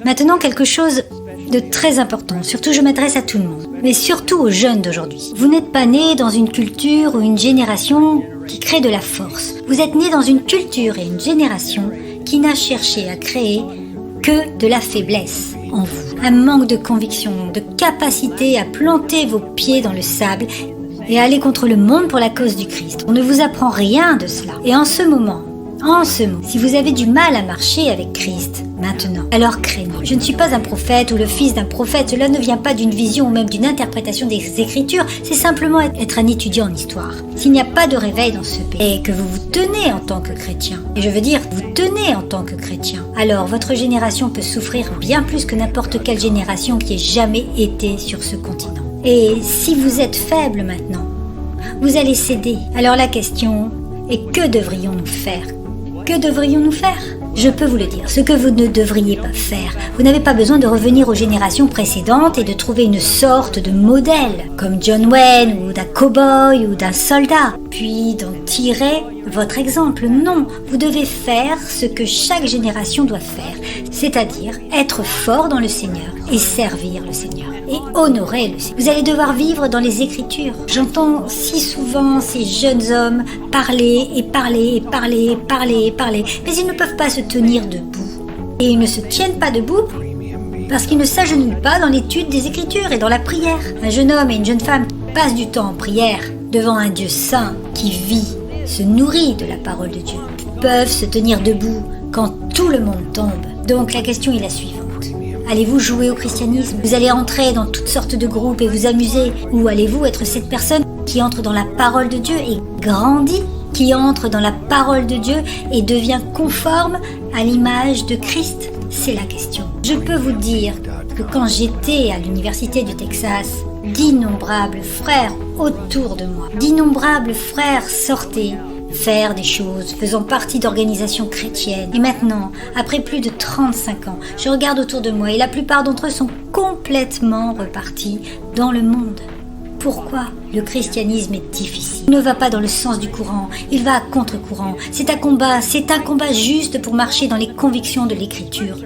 Maintenant, quelque chose de très important, surtout je m'adresse à tout le monde, mais surtout aux jeunes d'aujourd'hui. Vous n'êtes pas né dans une culture ou une génération qui crée de la force. Vous êtes né dans une culture et une génération qui n'a cherché à créer que de la faiblesse en vous. Un manque de conviction, de capacité à planter vos pieds dans le sable et à aller contre le monde pour la cause du Christ. On ne vous apprend rien de cela. Et en ce moment, si vous avez du mal à marcher avec Christ, maintenant, alors craignez. Je ne suis pas un prophète ou le fils d'un prophète, cela ne vient pas d'une vision ou même d'une interprétation des Écritures, c'est simplement être un étudiant en histoire. S'il n'y a pas de réveil dans ce pays, et que vous vous tenez en tant que chrétien, et je veux dire, vous tenez en tant que chrétien, alors votre génération peut souffrir bien plus que n'importe quelle génération qui ait jamais été sur ce continent. Et si vous êtes faible maintenant, vous allez céder. Alors la question est, que devrions-nous faire ? Que devrions-nous faire ? Je peux vous le dire, ce que vous ne devriez pas faire. Vous n'avez pas besoin de revenir aux générations précédentes et de trouver une sorte de modèle, comme John Wayne ou d'un cow-boy ou d'un soldat, puis d'en tirer votre exemple. Non, vous devez faire ce que chaque génération doit faire, c'est-à-dire être fort dans le Seigneur et servir le Seigneur et honorer le Seigneur. Vous allez devoir vivre dans les Écritures. J'entends si souvent ces jeunes hommes parler, mais ils ne peuvent pas se tenir debout. Et ils ne se tiennent pas debout parce qu'ils ne s'agenouillent pas dans l'étude des Écritures et dans la prière. Un jeune homme et une jeune femme passent du temps en prière devant un Dieu saint qui vit, se nourrit de la parole de Dieu, peuvent se tenir debout quand tout le monde tombe. Donc la question est la suivante. Allez-vous jouer au christianisme ? Vous allez entrer dans toutes sortes de groupes et vous amuser ? Ou allez-vous être cette personne qui entre dans la parole de Dieu et grandit ? Qui entre dans la parole de Dieu et devient conforme à l'image de Christ ? C'est la question. Je peux vous dire que quand j'étais à l'université du Texas, d'innombrables frères autour de moi, d'innombrables frères sortaient faire des choses, faisant partie d'organisations chrétiennes. Et maintenant, après plus de 35 ans, je regarde autour de moi et la plupart d'entre eux sont complètement repartis dans le monde. Pourquoi ? Le christianisme est difficile. Il ne va pas dans le sens du courant, il va à contre-courant. C'est un combat juste pour marcher dans les convictions de l'Écriture.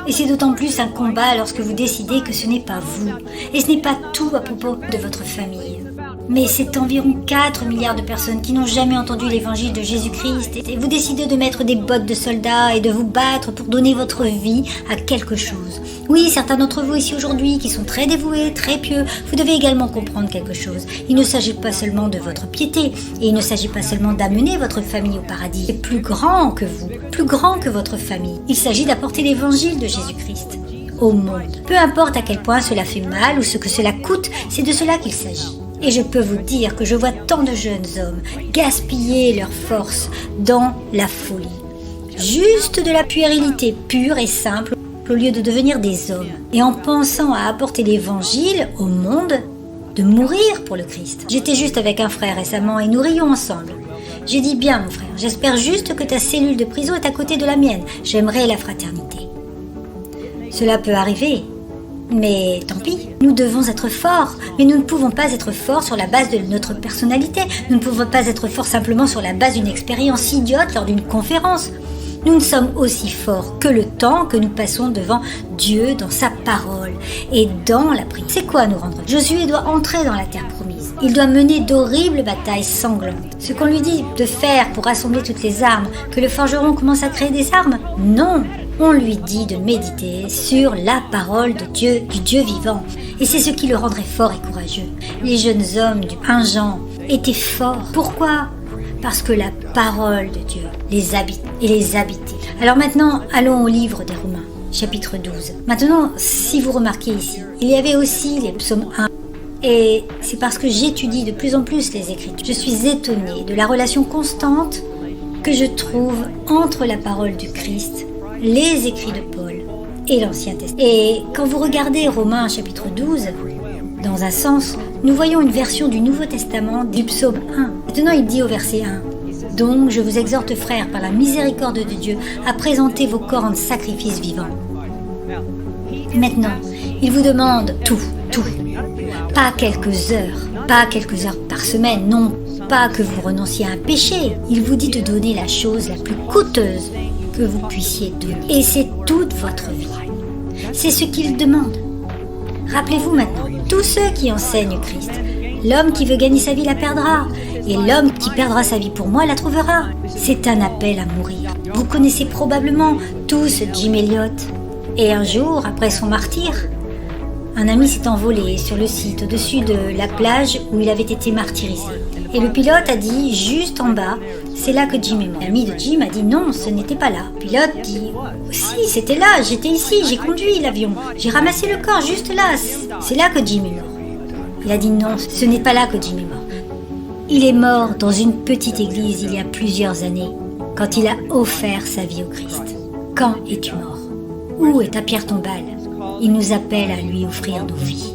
Et c'est d'autant plus un combat lorsque vous décidez que ce n'est pas vous. Et ce n'est pas tout à propos de votre famille. Mais c'est environ 4 milliards de personnes qui n'ont jamais entendu l'évangile de Jésus-Christ. Et vous décidez de mettre des bottes de soldats et de vous battre pour donner votre vie à quelque chose. Oui, certains d'entre vous ici aujourd'hui qui sont très dévoués, très pieux, vous devez également comprendre quelque chose. Il ne s'agit pas seulement de votre piété, et il ne s'agit pas seulement d'amener votre famille au paradis. C'est plus grand que vous, plus grand que votre famille. Il s'agit d'apporter l'évangile de Jésus-Christ au monde. Peu importe à quel point cela fait mal ou ce que cela coûte, c'est de cela qu'il s'agit. Et je peux vous dire que je vois tant de jeunes hommes gaspiller leur force dans la folie. Juste de la puérilité pure et simple au lieu de devenir des hommes. Et en pensant à apporter l'évangile au monde, de mourir pour le Christ. J'étais juste avec un frère récemment et nous rions ensemble. J'ai dit, bien mon frère, j'espère juste que ta cellule de prison est à côté de la mienne. J'aimerais la fraternité. Cela peut arriver. Mais tant pis, nous devons être forts, mais nous ne pouvons pas être forts sur la base de notre personnalité. Nous ne pouvons pas être forts simplement sur la base d'une expérience idiote lors d'une conférence. Nous ne sommes aussi forts que le temps que nous passons devant Dieu dans sa parole et dans la prière. C'est quoi nous rendre ? Josué doit entrer dans la terre promise. Il doit mener d'horribles batailles sanglantes. Ce qu'on lui dit de faire pour rassembler toutes les armes, que le forgeron commence à créer des armes ? Non ! On lui dit de méditer sur la parole de Dieu, du Dieu vivant. Et c'est ce qui le rendrait fort et courageux. Les jeunes hommes du 1 Jean étaient forts. Pourquoi ? Parce que la parole de Dieu les habite et les habitait. Alors maintenant, allons au livre des Romains, chapitre 12. Maintenant, si vous remarquez ici, il y avait aussi les psaumes 1. Et c'est parce que j'étudie de plus en plus les Écritures. Je suis étonnée de la relation constante que je trouve entre la parole du Christ, les écrits de Paul et l'Ancien Testament. Et quand vous regardez Romains chapitre 12, dans un sens, nous voyons une version du Nouveau Testament du psaume 1. Maintenant, il dit au verset 1, « Donc, je vous exhorte, frères, par la miséricorde de Dieu, à présenter vos corps en sacrifice vivant. » Maintenant, il vous demande tout. Pas quelques heures par semaine, non pas que vous renonciez à un péché. Il vous dit de donner la chose la plus coûteuse que vous puissiez donner. Et c'est toute votre vie. C'est ce qu'il demande. Rappelez-vous maintenant, tous ceux qui enseignent Christ, l'homme qui veut gagner sa vie la perdra, et l'homme qui perdra sa vie pour moi la trouvera. C'est un appel à mourir. Vous connaissez probablement tous Jim Elliot. Et un jour, après son martyre, un ami s'est envolé sur le site au-dessus de la plage où il avait été martyrisé. Et le pilote a dit, juste en bas, c'est là que Jim est mort. L'ami de Jim a dit non, ce n'était pas là. Le pilote dit, si, c'était là, j'étais ici, j'ai conduit l'avion. J'ai ramassé le corps juste là, c'est là que Jim est mort. Il a dit non, ce n'est pas là que Jim est mort. Il est mort dans une petite église il y a plusieurs années, quand il a offert sa vie au Christ. Quand es-tu mort? Où est ta pierre tombale? Il nous appelle à lui offrir nos vies.